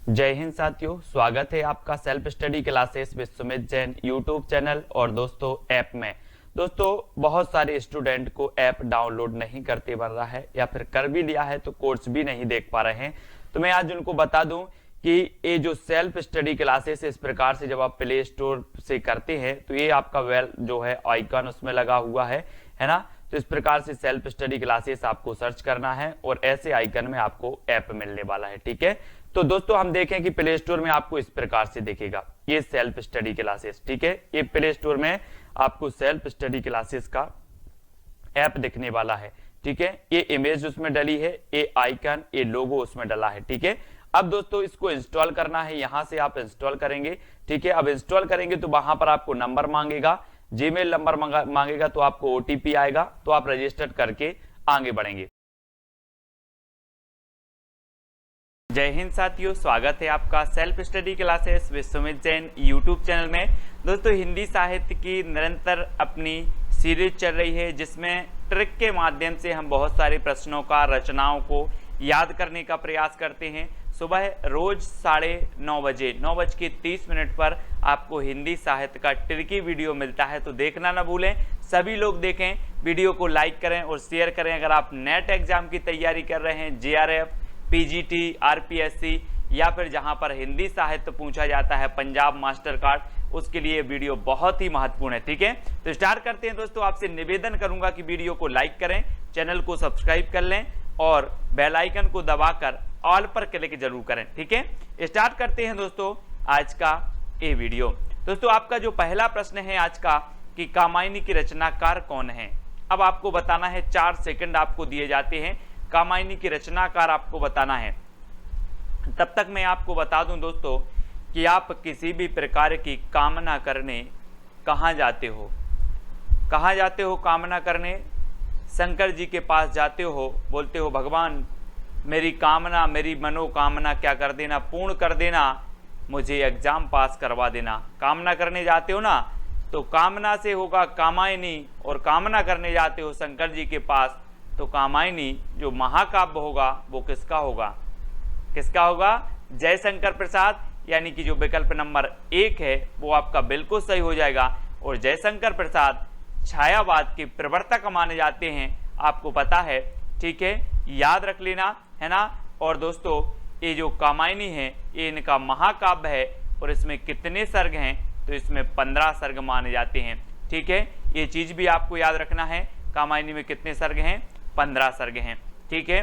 जय हिंद साथियों, स्वागत है आपका self study classes with Sumit Jain YouTube channel और दोस्तों ऐप में। दोस्तों बहुत सारे स्टूडेंट को ऐप डाउनलोड नहीं करते बन रहा है या फिर कर भी लिया है तो कोर्स भी नहीं देख पा रहे हैं। तो मैं आज उनको बता दूं कि ये जो सेल्फ स्टडी क्लासेस इस प्रकार से जब आप प्ले स्टोर से करते हैं तो ये आपका वेल जो है आइकन उसमें लगा हुआ है ना। तो इस प्रकार से सेल्फ स्टडी क्लासेस आपको सर्च करना है और ऐसे आइकन में आपको ऐप मिलने वाला है। ठीक है, तो दोस्तों हम देखें कि प्ले स्टोर में आपको इस प्रकार से दिखेगा ये सेल्फ स्टडी क्लासेस। ठीक है, ये प्ले स्टोर में आपको सेल्फ स्टडी क्लासेस का ऐप दिखने वाला है। ठीक है, ये इमेज उसमें डली है, ये आइकन, ये लोगो उसमें डला है। ठीक है, अब दोस्तों इसको इंस्टॉल करना है, यहां से आप इंस्टॉल करेंगे। ठीक है, अब इंस्टॉल करेंगे तो वहां पर आपको नंबर मांगेगा, जीमेल नंबर मांगेगा, तो आपको ओटीपी आएगा, तो आप रजिस्टर करके आगे बढ़ेंगे। जय हिंद साथियों, स्वागत है आपका self study classes with Sumit Jain YouTube channel में। दोस्तों हिंदी साहित्य की निरंतर अपनी सीरीज चल रही है जिसमें ट्रिक के माध्यम से हम बहुत सारे प्रश्नों का, रचनाओं को याद करने का प्रयास करते हैं। सुबह रोज 9:30 बजे 9:30 पर आपको हिंदी साहित्य का ट्रिकी वीडियो मिलता है, तो देखना ना भूलें। सभी लोग देखें, वीडियो को लाइक करें और शेयर करें। अगर आप नेट एग्जाम की तैयारी कर रहे हैं, जेआरएफ, पीजीटी, आरपीएससी या फिर जहां पर हिंदी साहित्य पूछा जाता है, पंजाब मास्टर कार्ड, उसके लिए वीडियो बहुत ही महत्वपूर्ण है। ठीक है, तो स्टार्ट करते हैं। दोस्तों आपसे निवेदन करूंगा कि वीडियो को लाइक करें, चैनल को सब्सक्राइब कर लें और बेल आइकन को दबाकर ऑल पर क्लिक जरूर करें। ठीक है, स्टार्ट करते हैं दोस्तों आज का ये वीडियो। दोस्तों आपका जो पहला प्रश्न है आज का कि कामायनी की रचनाकार कौन है। अब आपको बताना है, 4 सेकंड आपको दिए जाते हैं, कामायनी की रचनाकार आपको बताना है। तब तक मैं आपको बता दूं दोस्तों कि आप किसी भी प्रकार की कामना करने कहाँ जाते हो, कहाँ जाते हो कामना करने? शंकर जी के पास जाते हो, बोलते हो भगवान मेरी कामना, मेरी मनोकामना क्या कर देना, पूर्ण कर देना, मुझे एग्जाम पास करवा देना। कामना करने जाते हो ना, तो कामना से होगा कामायनी, और कामना करने जाते हो शंकर जी के पास, तो कामायनी जो महाकाव्य होगा वो किसका होगा? किसका होगा? जयशंकर प्रसाद, यानी कि जो विकल्प नंबर 1 है वो आपका बिल्कुल सही हो जाएगा। और जयशंकर प्रसाद छायावाद के प्रवर्तक माने जाते हैं, आपको पता है। ठीक है, याद रख लेना, है ना। और दोस्तों ये जो कामायनी है ये इनका महाकाव्य है और इसमें कितने सर्ग हैं? तो इसमें 15 सर्ग माने जाते हैं। ठीक है, ये चीज भी आपको याद रखना है, कामायनी में कितने सर्ग हैं? 15 सर्ग हैं। ठीक है,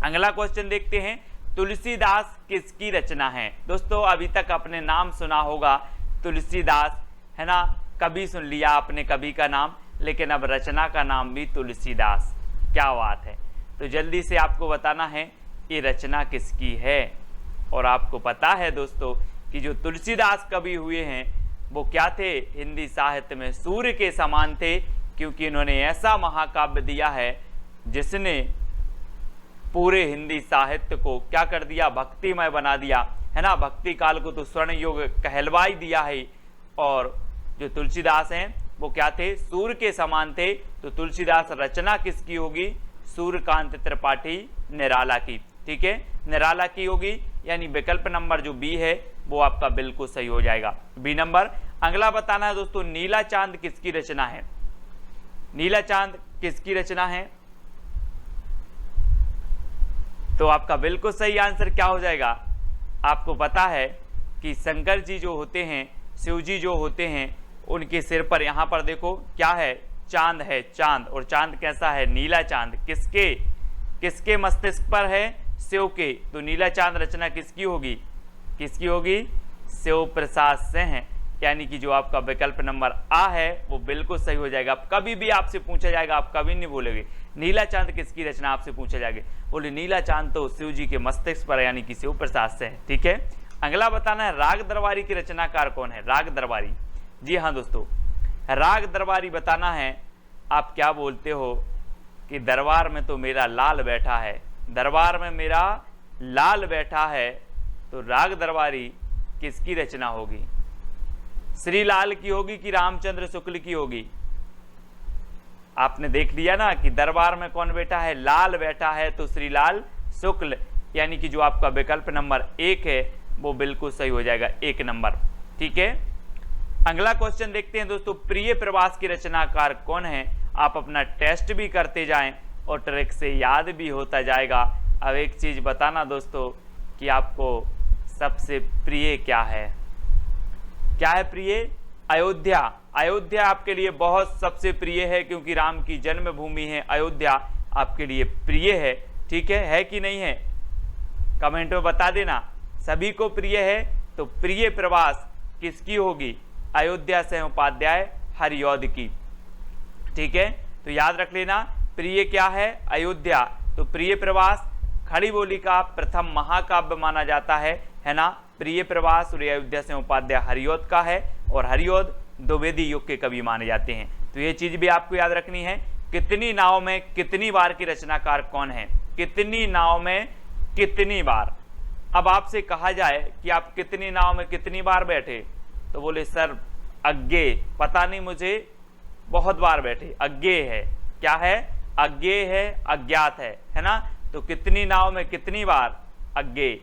अगला क्वेश्चन देखते हैं, तुलसीदास किसकी रचना है? दोस्तों अभी तक आपने नाम सुना होगा तुलसीदास, है ना, कभी सुन लिया आपने कवि का नाम, लेकिन अब रचना का नाम भी तुलसीदास। क्या बात है। तो जल्दी से आपको बताना है ये रचना किसकी है। और आपको पता है दोस्तों कि जो तुलसीदास कवि हुए हैं वो क्या थे? हिंदी साहित्य में सूर्य के समान थे, क्योंकि इन्होंने ऐसा महाकाव्य दिया है जिसने पूरे हिंदी साहित्य को क्या कर दिया? भक्तिमय बना दिया, है ना। भक्ति काल को तो स्वर्ण युग कहलवा ही दिया है। और जो तुलसीदास हैं वो क्या थे? सूर्य के समान थे। तो तुलसीदास रचना किसकी होगी? सूर्यकांत त्रिपाठी निराला की। ठीक है, निराला की होगी, यानी विकल्प नंबर जो बी है वो आपका बिल्कुल सही हो जाएगा, बी नंबर। अगला बताना है दोस्तों, नीला चांद किसकी रचना है? नीला चांद किसकी रचना है? तो आपका बिल्कुल सही आंसर क्या हो जाएगा? आपको पता है कि शंकर जी जो होते हैं, शिव जी जो होते हैं, उनके सिर पर यहां पर देखो क्या है? चांद है, चांद। और चांद कैसा है? नीला चांद। किसके? किसके मस्तिष्क पर है? शिव के। तो नीला चांद रचना किसकी होगी? किसकी होगी? शिव प्रसाद से है, यानी कि जो आपका विकल्प नंबर आ है वो बिल्कुल सही हो जाएगा। कभी भी आपसे पूछा जाएगा, आप कभी नहीं बोलोगे नीला चांद किसकी रचना, आपसे पूछा जाएगा बोले नीला चांद तो शिव जी के मस्तिष्क पर, यानी कि शिव प्रसाद से है। ठीक है, अगला बताना है, राग दरबारी की रचनाकार कौन है? राग दरबारी, जी हाँ दोस्तों, राग दरबारी बताना है। आप क्या बोलते हो कि दरबार में तो मेरा लाल बैठा है, दरबार में मेरा लाल बैठा है, तो राग दरबारी किसकी रचना होगी? श्रीलाल की होगी कि रामचंद्र शुक्ल की होगी? आपने देख लिया ना कि दरबार में कौन बैठा है? लाल बैठा है, तो श्रीलाल शुक्ल, यानी कि जो आपका विकल्प नंबर 1 है वो बिल्कुल सही हो जाएगा, 1 नंबर। ठीक है, अगला क्वेश्चन देखते हैं दोस्तों, प्रिय प्रवास की रचनाकार कौन है? आप अपना टेस्ट भी करते जाएं और ट्रिक से याद भी होता जाएगा। अब एक चीज बताना दोस्तों कि आपको सबसे प्रिय क्या है? क्या है प्रिय? अयोध्या। अयोध्या आपके लिए बहुत सबसे प्रिय है, क्योंकि राम की जन्मभूमि है अयोध्या, आपके लिए प्रिय है। ठीक है कि नहीं है? कमेंट में बता देना। सभी को प्रिय है, तो प्रिय प्रवास किसकी होगी? अयोध्या से उपाध्याय हरिऔध की। ठीक है, तो याद रख लेना, प्रिय क्या है? अयोध्या। तो प्रिय प्रवास खड़ी बोली का प्रथम महाकाव्य माना जाता है ना? प्रिय प्रवास और अयोध्या से उपाध्याय हरिऔध का है, और हरिऔध द्विवेदी युग के कवि माने जाते हैं। तो ये चीज भी आपको याद रखनी है। कितनी नाव में कितनी बार की रचनाकार कौन है? कितनी नाव में कितनी बार। अब आपसे कहा जाए कि आप कितनी नाव में कितनी बार बैठे, तो बोले सर अज्ञेय, पता नहीं मुझे, बहुत बार बैठे। अज्ञेय है, क्या है? अज्ञेय है, अज्ञात है ना? तो कितनी नाव में कितनी बार? अज्ञेय।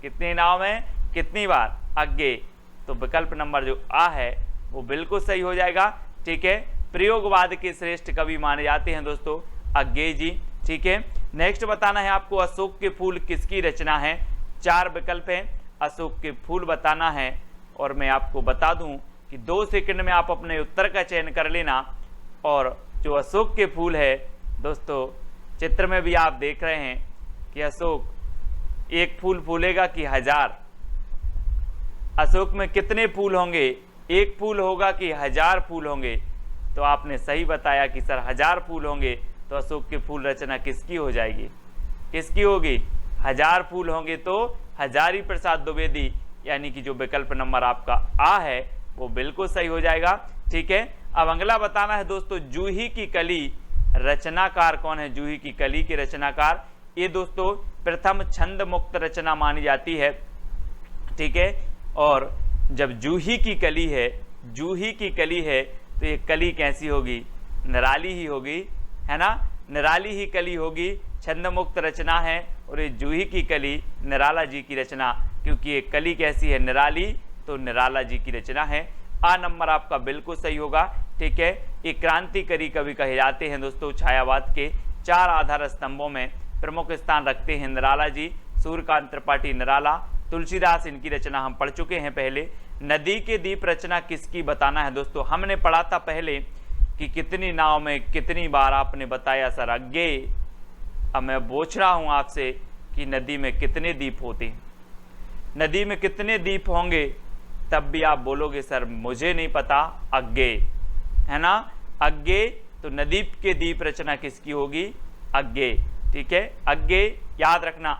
कितनी नाव में कितनी बार? अज्ञेय। तो विकल्प नंबर जो आ है वो बिल्कुल सही हो जाएगा। ठीक है, प्रयोगवाद के श्रेष्ठ कवि माने जाते हैं दोस्तों अज्ञेय जी। ठीक है, नेक्स्ट बताना है आपको, अशोक के फूल किसकी रचना है? 4 विकल्प हैं, अशोक के फूल बताना है, और मैं आपको बता दूं कि 2 सेकंड में आप अपने उत्तर का चयन कर लेना। और जो अशोक के फूल है दोस्तों, चित्र में भी आप देख रहे हैं कि अशोक एक फूल फूलेगा कि 1000? अशोक में कितने फूल होंगे? एक फूल होगा कि 1000 फूल होंगे? तो आपने सही बताया कि सर 1000 फूल होंगे। तो अशोक के फूल रचना किसकी हो जाएगी? किसकी होगी? 1000 फूल होंगे तो हजारी प्रसाद द्विवेदी, यानी कि जो विकल्प नंबर आपका आ है वो बिल्कुल सही हो जाएगा। ठीक है, अब अगला बताना है दोस्तों, जूही की कली रचनाकार कौन है? जूही की कली के रचनाकार, ये दोस्तों प्रथम छंद मुक्त रचना मानी जाती है। ठीक है, और जब जूही की कली है, जूही की कली है, तो ये कली कैसी होगी? निराली ही होगी, है ना? निराली ही कली होगी, छंद मुक्त रचना है, और ये जूही की कली निराला जी की रचना, क्योंकि ये कली कैसी है? निराली, तो निराला जी की रचना है। आ नंबर आपका बिल्कुल सही होगा। ठीक है, ये क्रांतिकारी कवि कहे जाते हैं दोस्तों। छायावाद के 4 आधार स्तंभों में प्रमुख स्थान रखते हैं निराला जी। सूर्यकांत त्रिपाठी निराला, तुलसीदास, इनकी रचना हम पढ़ चुके हैं पहले। नदी के दीप रचना किसकी बताना है दोस्तों? हमने पढ़ा था पहले कि कितनी नाव में कितनी बार, आपने बताया सर अज्ञेय। अब मैं पूछ रहा हूं आपसे कि नदी में कितने दीप होते हैं? नदी में कितने दीप होंगे? तब भी आप बोलोगे सर मुझे नहीं पता, अज्ञेय, है ना? अज्ञेय। तो नदी के दीप रचना किसकी होगी? अज्ञेय। ठीक है, अज्ञेय याद रखना।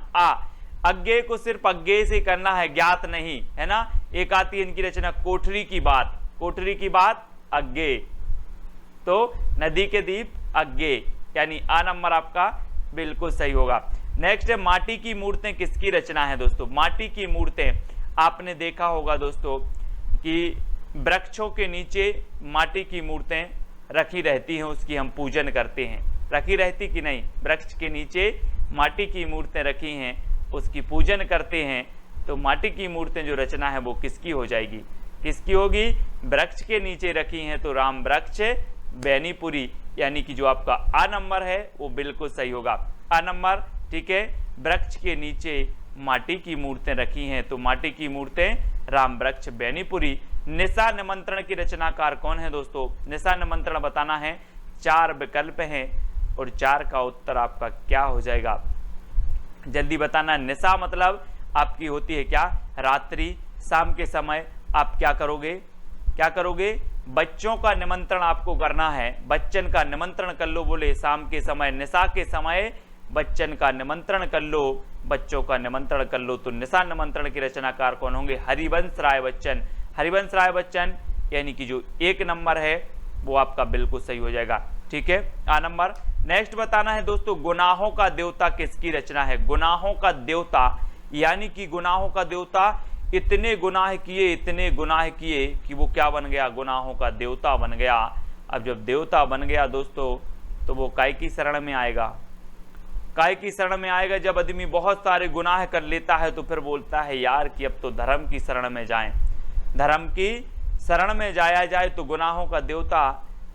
अज्ञेय को सिर्फ अज्ञेय से करना है, ज्ञात नहीं, है ना? एक आती है इनकी रचना कोठरी की बात, कोठरी की बात अज्ञेय। तो नदी के दीप अज्ञेय, यानी आ नंबर आपका बिल्कुल सही होगा। नेक्स्ट है, माटी की मूर्तें किसकी रचना है दोस्तों? माटी की मूर्तें आपने देखा होगा दोस्तों कि वृक्षों के नीचे माटी की मूर्तें रखी रहती हैं, उसकी हम पूजन करते हैं। रखी रहती कि नहीं? वृक्ष के नीचे माटी की मूर्तें रखी हैं, उसकी पूजन करते हैं। तो माटी की मूर्तें जो रचना है वो किसकी हो जाएगी? किसकी होगी? वृक्ष के नीचे रखी हैं, तो राम वृक्ष बेनीपुरी, यानी कि जो आपका आ नंबर है वो बिल्कुल सही होगा। आ नंबर, ठीक है, वृक्ष के नीचे माटी की मूर्तें रखी हैं, तो माटी की मूर्तें राम वृक्ष बेनीपुरी। निशा निमंत्रण की रचनाकार कौन है दोस्तों? निशा निमंत्रण बताना है। 4 विकल्प हैं और 4 का उत्तर आपका क्या हो जाएगा? जल्दी बताना। निशा मतलब आपकी होती है क्या? रात्रि, शाम के समय आप क्या करोगे? क्या करोगे? बच्चों का निमंत्रण आपको करना है, बच्चन का निमंत्रण कर लो। बोले शाम के समय, निशा के समय बच्चन का निमंत्रण कर लो, बच्चों का निमंत्रण कर लो। तो निशा निमंत्रण के रचनाकार कौन होंगे? हरिवंश राय बच्चन। हरिवंश राय बच्चन, यानी कि जो 1 नंबर है वो आपका बिल्कुल सही हो जाएगा। ठीक है, आ नंबर। नेक्स्ट बताना है दोस्तों, गुनाहों का देवता किसकी रचना है? गुनाहों का देवता, यानी कि गुनाहों का देवता इतने गुनाह किए, इतने गुनाह किए कि वो क्या बन गया? गुनाहों का देवता बन गया। अब जब देवता बन गया दोस्तों, तो वो काय की शरण में आएगा? काय की शरण में आएगा, जब आदमी बहुत सारे गुनाह कर लेता है तो फिर बोलता है यार कि अब तो धर्म की शरण में जाएं, धर्म की शरण में जाया जाए। तो गुनाहों का देवता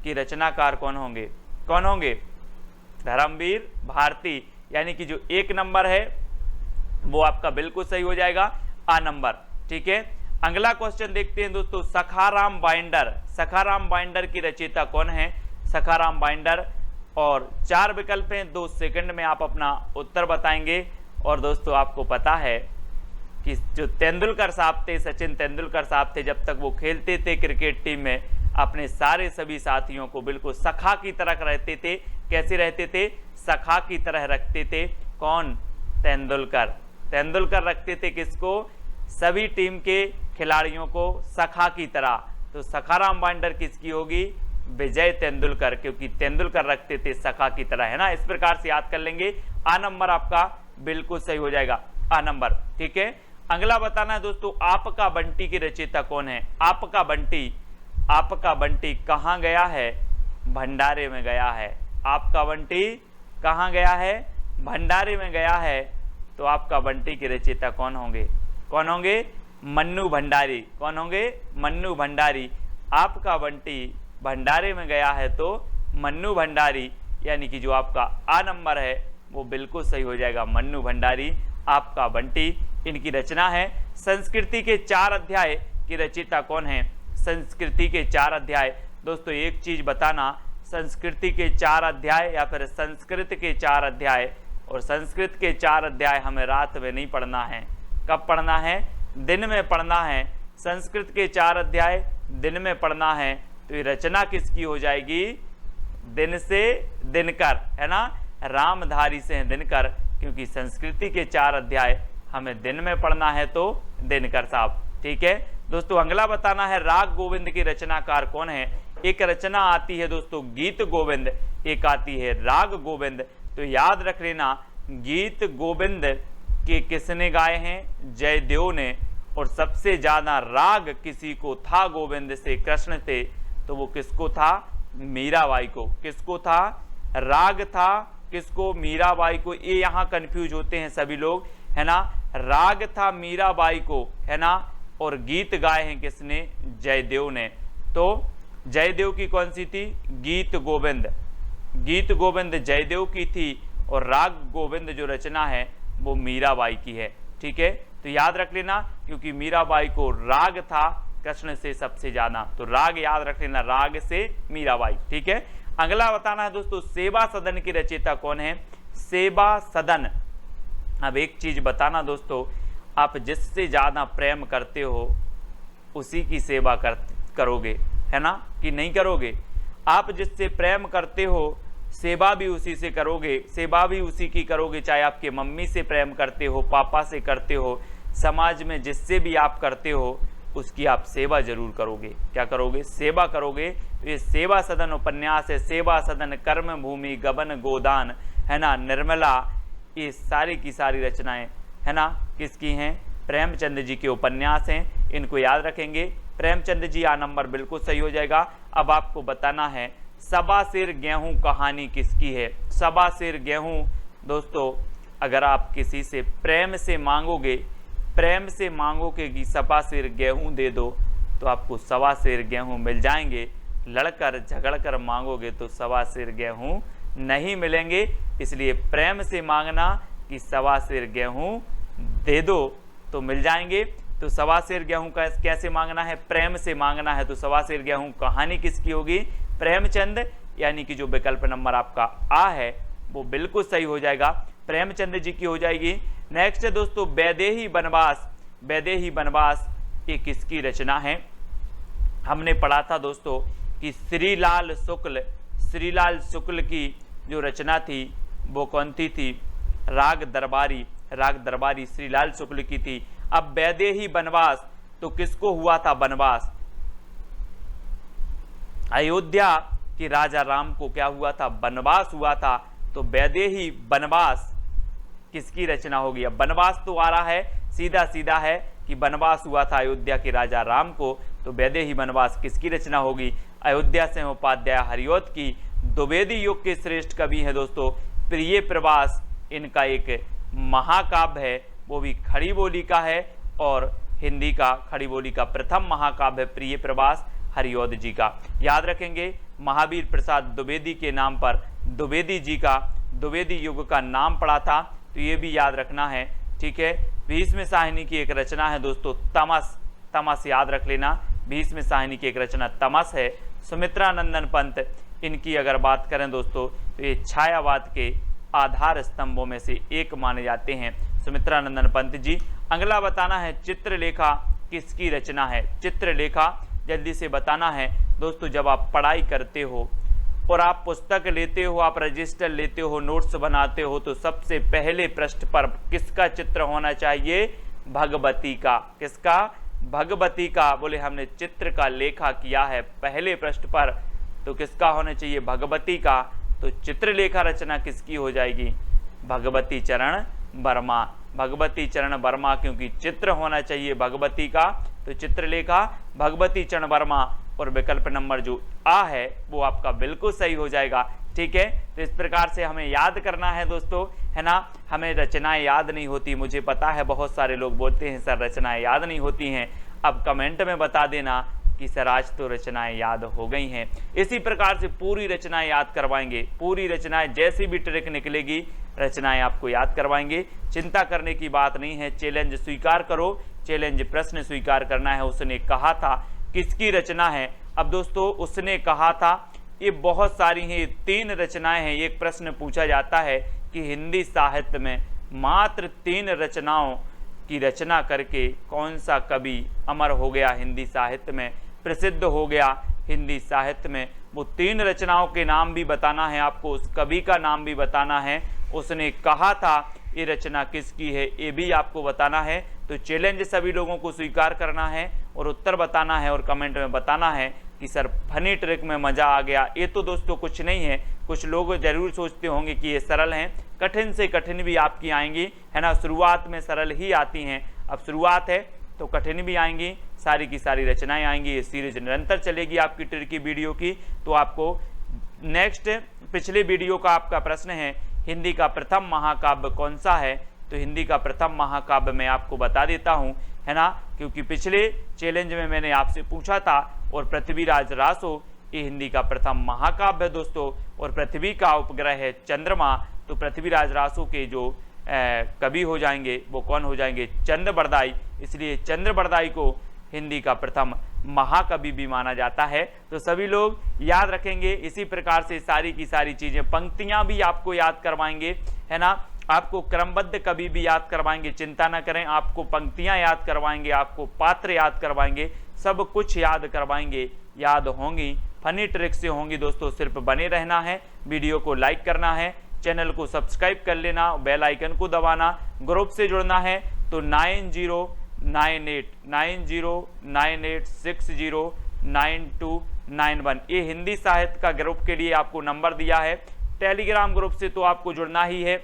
की रचनाकार कौन होंगे? कौन होंगे? धर्मवीर भारती, यानी कि जो 1 नंबर है वो आपका बिल्कुल सही हो जाएगा, आ नंबर। ठीक है, अगला क्वेश्चन देखते हैं दोस्तों। सखाराम बाइंडर, सखाराम बाइंडर की रचयिता कौन है? सखाराम बाइंडर, और 4 विकल्प हैं, 2 सेकंड में आप अपना उत्तर बताएंगे। और दोस्तों आपको पता है कि जो तेंदुलकर साहब थे, सचिन तेंदुलकर साहब थे, जब तक वो खेलते थे क्रिकेट टीम में, अपने सारे सभी साथियों को बिल्कुल सखा की तरह रहते थे। कैसे रहते थे? सखा की तरह रखते थे। कौन? तेंदुलकर। तेंदुलकर रखते थे किसको? सभी टीम के खिलाड़ियों को सखा की तरह। तो सखाराम बाइंडर किसकी होगी? विजय तेंदुलकर, क्योंकि तेंदुलकर रखते थे सखा की तरह, है ना। इस प्रकार से याद कर लेंगे। आ नंबर आपका बिल्कुल सही हो जाएगा, आ नंबर। ठीक है, अगला बताना है दोस्तों, आपका बंटी की रचयिता कौन है? आपका बंटी, आपका बंटी कहाँ गया है? भंडारे में गया है। आपका बंटी कहाँ गया है? भंडारे में गया है। तो आपका बंटी की रचयिता कौन होंगे? कौन होंगे? मन्नू भंडारी। कौन होंगे? मन्नू भंडारी। आपका बंटी भंडारे में गया है तो मन्नू भंडारी, यानी कि जो आपका आ नंबर है वो बिल्कुल सही हो जाएगा, मन्नू भंडारी। आपका बंटी, इनकी रचना है। संस्कृति के 4 अध्याय की रचयिता कौन है? संस्कृति के 4 अध्याय। दोस्तों एक चीज बताना, संस्कृति के 4 अध्याय या फिर संस्कृत के 4 अध्याय, और संस्कृत के 4 अध्याय हमें रात में नहीं पढ़ना है। कब पढ़ना है? दिन में पढ़ना है। संस्कृत के 4 अध्याय दिन में पढ़ना है। तो ये रचना किसकी हो जाएगी? दिन से दिनकर, है ना, रामधारी से दिनकर, क्योंकि संस्कृति के 4 अध्याय हमें दिन में पढ़ना है तो दिनकर साहब। ठीक है दोस्तों, अगला बताना है राग गोविंद की रचनाकार कौन है? एक रचना आती है दोस्तों गीत गोविंद, एक आती है राग गोविंद। तो याद रख लेना, गीत गोविंद के किसने गाए हैं? जयदेव ने। और सबसे ज्यादा राग किसी को था गोविंद से, कृष्ण थे, तो वो किसको था? मीराबाई को। किसको था? राग था किसको? मीराबाई को। ये यहाँ कंफ्यूज होते हैं सभी लोग, है ना। राग था मीराबाई को, है ना, और गीत गाए हैं किसने? जयदेव ने। तो जयदेव की कौन सी थी? गीत गोविंद। गीत गोविंद जयदेव की थी, और राग गोविंद जो रचना है वो मीराबाई की है। ठीक है, तो याद रख लेना, क्योंकि मीराबाई को राग था कृष्ण से सबसे ज्यादा, तो राग याद रख लेना, राग से मीराबाई। ठीक है, अगला बताना है दोस्तों, सेवा सदन की रचयिता कौन है? सेवा सदन। अब एक चीज बताना दोस्तों, आप जिससे ज्यादा प्रेम करते हो उसी की सेवा करोगे, है ना, कि नहीं करोगे? आप जिससे प्रेम करते हो सेवा भी उसी से करोगे, सेवा भी उसी की करोगे। चाहे आपके मम्मी से प्रेम करते हो, पापा से करते हो, समाज में जिससे भी आप करते हो उसकी आप सेवा जरूर करोगे। क्या करोगे? सेवा करोगे। ये सेवा सदन उपन्यास है। सेवा सदन, कर्म भूमि, गबन गोदान, है ना, निर्मला, ये सारी की सारी रचनाएं, है ना, किसकी हैं? प्रेमचंद जी के उपन्यास हैं। इनको याद रखेंगे। प्रेमचंद जी, आ नंबर बिल्कुल सही हो जाएगा। अब आपको बताना है सबा सिर गेहूं कहानी किसकी है? सबा सिर गेहूं दोस्तों, अगर आप किसी से प्रेम से मांगोगे, प्रेम से मांगोगे कि सबा सिर गेहूं दे दो, तो आपको सवा सिर गेहूं मिल जाएंगे। लड़कर झगड़कर मांगोगे तो सवा सिर गेहूं नहीं मिलेंगे। इसलिए प्रेम से मांगना कि सवा सिर गेहूं दे दो तो मिल जाएंगे। तो सवा सिर गेहूं का कैसे मांगना है? प्रेम से मांगना है। तो सवा सिर गेहूं कहानी किसकी होगी? प्रेमचंद, यानी कि जो विकल्प नंबर आपका आ है वो बिल्कुल सही हो जाएगा, प्रेमचंद जी की हो जाएगी। नेक्स्ट है दोस्तों वैदेही वनवास। वैदेही वनवास ये किसकी रचना है? हमने पढ़ा था दोस्तों कि श्रीलाल शुक्ल, श्रीलाल शुक्ल की जो रचना थी वो कौन सी थी? राग दरबारी। राग दरबारी श्रीलाल शुक्ल की थी। अब वैदेही वनवास, तो किसको हुआ था वनवास? अयोध्या के राजा राम को क्या हुआ था? वनवास हुआ था। तो वैदेही वनवास किसकी रचना होगी? अब वनवास तो आ रहा है, सीधा सीधा है कि वनवास हुआ था अयोध्या के राजा राम को, तो वैदेही वनवास किसकी रचना होगी? अयोध्या से उपाध्याय हरिऔध की। द्विवेदी युग के श्रेष्ठ कवि हैं दोस्तों प्रिय प्रवास, इनका एक महाकाव्य है, वो भी खड़ी बोली का है और हिंदी का खड़ी बोली का प्रथम महाकाव्य प्रिय प्रवास हरिऔध जी का। याद रखेंगे महावीर प्रसाद द्विवेदी के नाम पर द्विवेदी जी का द्विवेदी युग का नाम पड़ा था, तो ये भी याद रखना है। ठीक है, भीष्म साहिनी की एक रचना है दोस्तों तमस, तमस याद रख लेना, भीष्म साहिनी की एक रचना तमस है। सुमित्रानंदन पंत, इनकी अगर बात करें दोस्तों तो ये छायावाद के आधार स्तंभों में से एक माने जाते हैं सुमित्रानंदन पंत जी। अगला बताना है चित्रलेखा किसकी रचना है। चित्रलेखा जल्दी से बताना है दोस्तों, जब आप पढ़ाई करते हो और आप पुस्तक लेते हो, आप रजिस्टर लेते हो, नोट्स बनाते हो, तो सबसे पहले पृष्ठ पर किसका चित्र होना चाहिए? भगवती का। किसका? भगवती का। बोले हमने चित्र का लेखा किया है पहले पृष्ठ पर, तो किसका होना चाहिए? भगवती का। तो चित्रलेखा रचना किसकी हो जाएगी? भगवती चरण वर्मा। भगवती चरण वर्मा, क्योंकि चित्र होना चाहिए भगवती का, तो चित्रलेखा भगवती चरण वर्मा। और विकल्प नंबर जो आ है वो आपका बिल्कुल सही हो जाएगा। ठीक है, तो इस प्रकार से हमें याद करना है दोस्तों, है ना। हमें रचनाएं याद नहीं होती, मुझे पता है बहुत सारे लोग बोलते हैं सर रचनाएं याद नहीं होती हैं। अब कमेंट में बता देना कि सर आज तो रचनाएं याद हो गई हैं। इसी प्रकार से पूरी रचनाएं याद करवाएंगे, पूरी रचनाएं जैसी भी ट्रिक निकलेगी रचनाएं आपको याद करवाएंगे। चिंता करने की बात नहीं है, चैलेंज स्वीकार करो, चैलेंज प्रश्न स्वीकार करना है। उसने कहा था किसकी रचना है? अब दोस्तों उसने कहा था, ये बहुत सारी हैं, 3 रचनाएं हैं। एक प्रश्न पूछा जाता है कि हिंदी साहित्य में मात्र 3 रचनाओं की रचना करके कौन सा कवि अमर हो गया, हिंदी साहित्य में प्रसिद्ध हो गया हिंदी साहित्य में। वो 3 रचनाओं के नाम भी बताना है आपको, उस कवि का नाम भी बताना है। उसने कहा था ये रचना किसकी है, ये भी आपको बताना है। तो चैलेंज सभी लोगों को स्वीकार करना है और उत्तर बताना है और कमेंट में बताना है कि सर फनी ट्रिक में मजा आ गया। ये तो दोस्तों कुछ नहीं है, कुछ लोग जरूर सोचते होंगे कि ये सरल हैं, कठिन से कठिन भी आपकी आएंगी, है ना। शुरुआत में सरल ही आती हैं, अब शुरुआत है तो कठिन भी आएंगी, सारी की सारी रचनाएं आएंगी। ये सीरीज निरंतर चलेगी आपकी ट्रिक की वीडियो की। तो आपको नेक्स्ट पिछले वीडियो का आपका प्रश्न है हिंदी का प्रथम महाकाव्य कौन सा है, तो हिंदी का प्रथम महाकाव्य मैं आपको बता देता हूं, है ना, क्योंकि पिछले चैलेंज में मैंने आपसे पूछा था। और पृथ्वीराज रासो ये हिंदी का प्रथम महाकाव्य है दोस्तों, और पृथ्वी का उपग्रह है चंद्रमा। तो पृथ्वीराज रासो के जो कवि हो जाएंगे वो कौन हो जाएंगे? चंद्र बरदाई। इसलिए चंद्र बरदाई को हिंदी का प्रथम महाकवि भी माना जाता है। तो सभी लोग याद रखेंगे। इसी प्रकार से सारी की सारी चीजें, पंक्तियां भी आपको याद करवाएंगे, है ना, आपको क्रमबद्ध कवि भी याद करवाएंगे, चिंता न करें। आपको पंक्तियां याद करवाएंगे, आपको पात्र याद करवाएंगे, सब कुछ याद करवाएंगे, याद होंगी, फनी ट्रिक से होंगी दोस्तों। सिर्फ बने रहना है, वीडियो को लाइक करना है, चैनल को सब्सक्राइब कर लेना, बेल आइकन को दबाना। ग्रुप से जुड़ना है तो 9098609291 ये हिंदी साहित्य का ग्रुप के लिए आपको नंबर दिया है। टेलीग्राम ग्रुप से तो आपको जुड़ना ही है।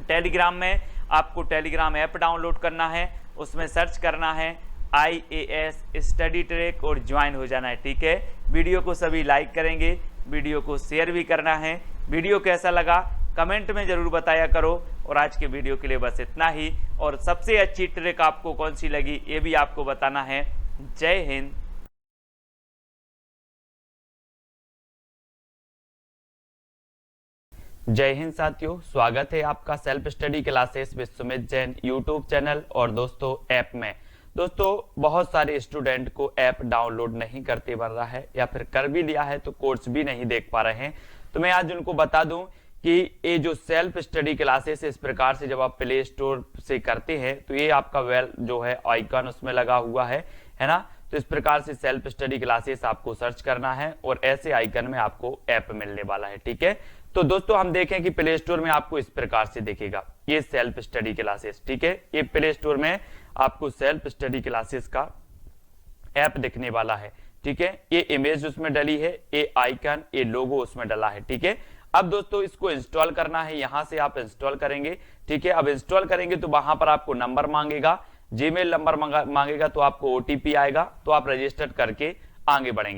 टेलीग्राम में आपको टेलीग्राम ऐप डाउनलोड करना है, उसमें सर्च करना है IAS स्टडी ट्रैक और ज्वाइन हो जाना है। ठीक है, वीडियो को सभी लाइक करेंगे, वीडियो को शेयर भी करना है। वीडियो कैसा लगा कमेंट में जरूर बताया करो। और आज के वीडियो के लिए बस इतना ही। और सबसे अच्छी ट्रिक आपको कौन सी लगी ये भी आपको बताना है। जय हिंद। जय हिंद साथियों, स्वागत है आपका self study classes with Sumit Jain YouTube channel और दोस्तों ऐप में। दोस्तों बहुत सारे स्टूडेंट को ऐप डाउनलोड नहीं करते बन रहा है, या फिर कर भी लिया है तो कोर्स भी नहीं देख पा रहे हैं। तो मैं आज उनको बता दूं कि ये जो सेल्फ स्टडी क्लासेस इस प्रकार से जब आप प्ले स्टोर से करते हैं तो ये आपका वेल जो है आइकन उसमें लगा हुआ है ना। तो इस प्रकार से सेल्फ स्टडी क्लासेस आपको सर्च करना है और ऐसे आइकन में आपको ऐप मिलने वाला है। ठीक है, तो दोस्तों हम देखें कि प्ले स्टोर में आपको इस प्रकार से दिखेगा ये सेल्फ स्टडी क्लासेस। ठीक है, ये प्ले स्टोर में आपको सेल्फ स्टडी क्लासेस का ऐप दिखने वाला है। ठीक है, ये इमेज उसमें डली है, ये आइकन, ये लोगो उसमें डला है। ठीक है, अब दोस्तों इसको इंस्टॉल करना है, यहां से आप इंस्टॉल करेंगे। ठीक है, अब इंस्टॉल करेंगे तो वहां पर आपको नंबर मांगेगा, जीमेल नंबर मांगेगा, तो आपको OTP आएगा, तो आप रजिस्टर करके आगे बढ़ेंगे।